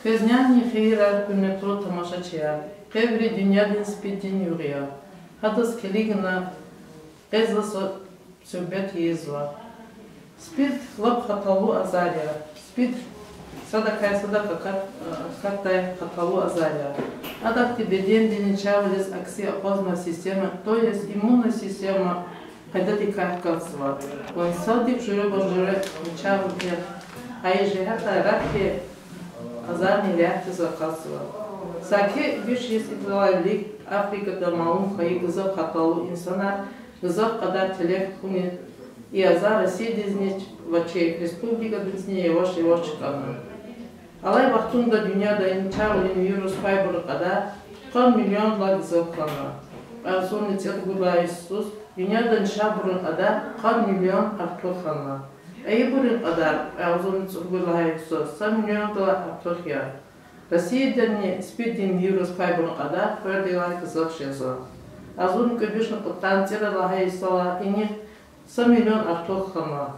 Көзнәне хейра күннетро тамашачыя. Кеври дөньядын спидин юрия. Хадас келигна эзласо сөбет езва. Спид лап хаталу азария. Спид садакая садака каттай хаталу азария. Адак беден деничавлес акси опозна система, то есть иммунная система, когда ты кайфкасва. Он садик журе божуре ничавле, а еже хата раки азарни ляхты закасва. Саки биш есть идлалик Африкада маун хай гызап хаталу инсана, гызап кадар телек хуни и азар Россия дизнич ваче республика дизне яваш чыканы. Алай вақтында дүнияда инчавлин вирус файбры када 10 миллион гызап хана. Азоны цетгула Иисус дүнияда инчавлин када 10 миллион артық хана. Айбурин кадар азоны цетгула Иисус 100 миллион артық я. Россияда спидин вирус файбры када фердилай гызап шеза. Азон көбешн кыттан тирала Иисула ини 100 миллион артық хана.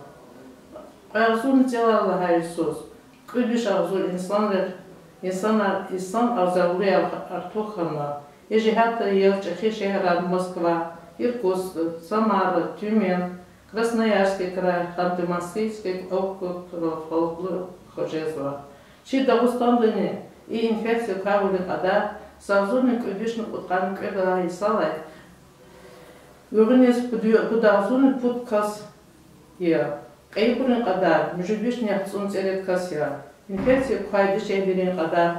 Азоны тирала Иисус Кудиш арзул инсан арзалури артухана. Ежихата ел Чехи шехра Москва, Иркутск, Самара, Тюмень, Красноярский край, Ханты-Мансийский округ, Хожезва. Чи Дагустандане и инфекция кавулин ада, савзуни кудишну уткан кэдала и салай. Юринес кудазуни путкас я. Айбурин кадар, мужибишни ахцун церет касия. Инфекция кхайди шехбирин кадар,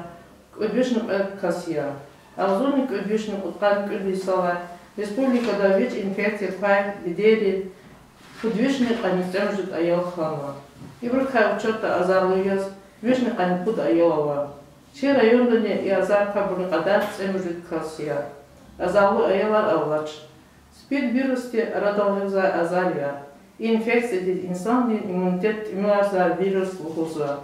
кудбишни касия. Азуни кудбишни уткан кудби сала. Республикада вич инфекция кхай лидери, кудбишни канистем жит аял хана. Ибркай учета азарлуяс, вишни канипуд аялава. Чи райондане и азар кабурин кадар цем жит касия. Азарлу аялар авлач. Спид вирусте радалгыза азалия. Инфекция инсан иммунитет иммуниза вирус лухуза.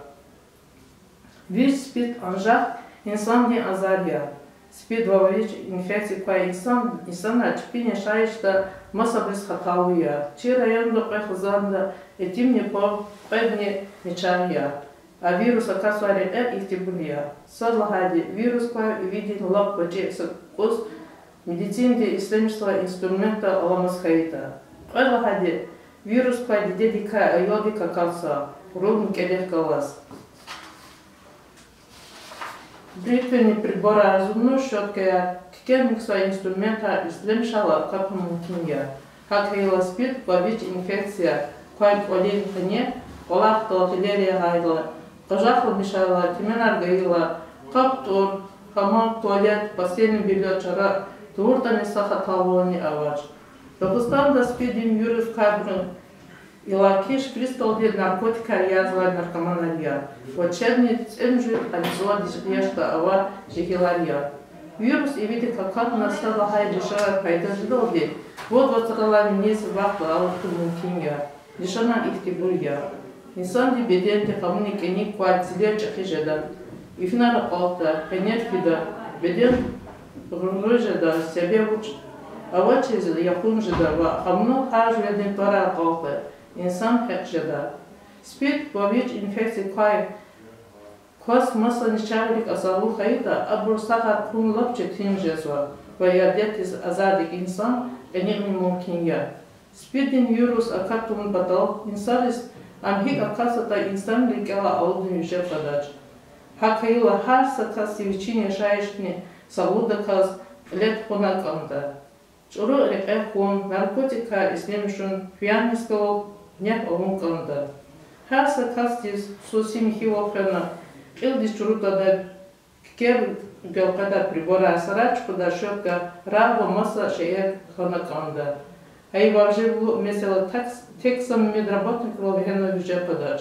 Вирус спид анжак инсан азария. Спид вович инфекция ква инсан ачпине шаишта масабрис хатауя. Чи районда пехзанда этим не по педне нечария. А вирус акасвари ихтибулия. Садлахади вирус ква виден лап баче сакус медицинде исследовательства инструмента аламасхаита. Садлахади вирус ква дедика йодика калса, рубн келех калас. Бритвени прибора зубну щетка, кемикса инструмента исследовала капмункинья. Как хейла спид, квавич инфекция, квай полинкане, колахта артиллерия гайла, кожахла мешала, теменар гайла, каптур, хамам, туалет, постельный белье, чара, туртами сахаталони авач. Дагустанда спидин вирус кабрын, илакиш присталди наркотика язва наркоманария. Очерни цемжи ализуа дишта ава жихилария. Вирус и видит как настала хай лишара пайда ждоли. Вот вацарала нес вахта ауту мункинья. Лишана ихтибурья. Инсан ди беденте хамуники ни квартиле чахижеда. Ифнара алта, пенетфида, беден ружеда себе уч. Авачез яхун жидава, хамно хаж веден тора алта. Инсан хекжеда. Спид пович инфекции квай. Кос маса ничавлик азалу хаита, абурсаха кун лапче тинжезва. Ваядетис азадик инсан, энигми мумкинья. Спидин вирус акатун батал, инсалис амхик акасата инсан ликела аудун южепадач. Хакаила харса кас сивичине шаишни, салуда кас лет хонаканда. Чуру рекэхун, наркотика ислемшун, пьянистого нет овунканда. Харса кастис сусим хилохрена, илдис чурутада кер гелкада прибора сарачку да щетка раво маса шеет хонаканда. Ай важи mesela тексам медработник ловхена вижепадач.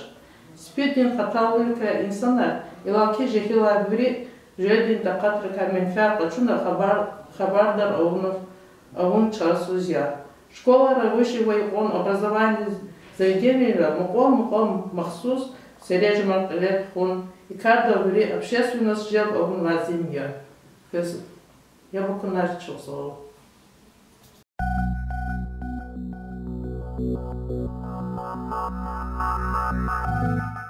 Спидин хаталылка инсанар илаки жехила ври жедин такатрика менфиарка чунда хабардар овун часузя. Школа высшего образования заведения муком махсус сережа маркалет хун и каждый ври общественность жил овун лазимья. Я бы начал. Thank you.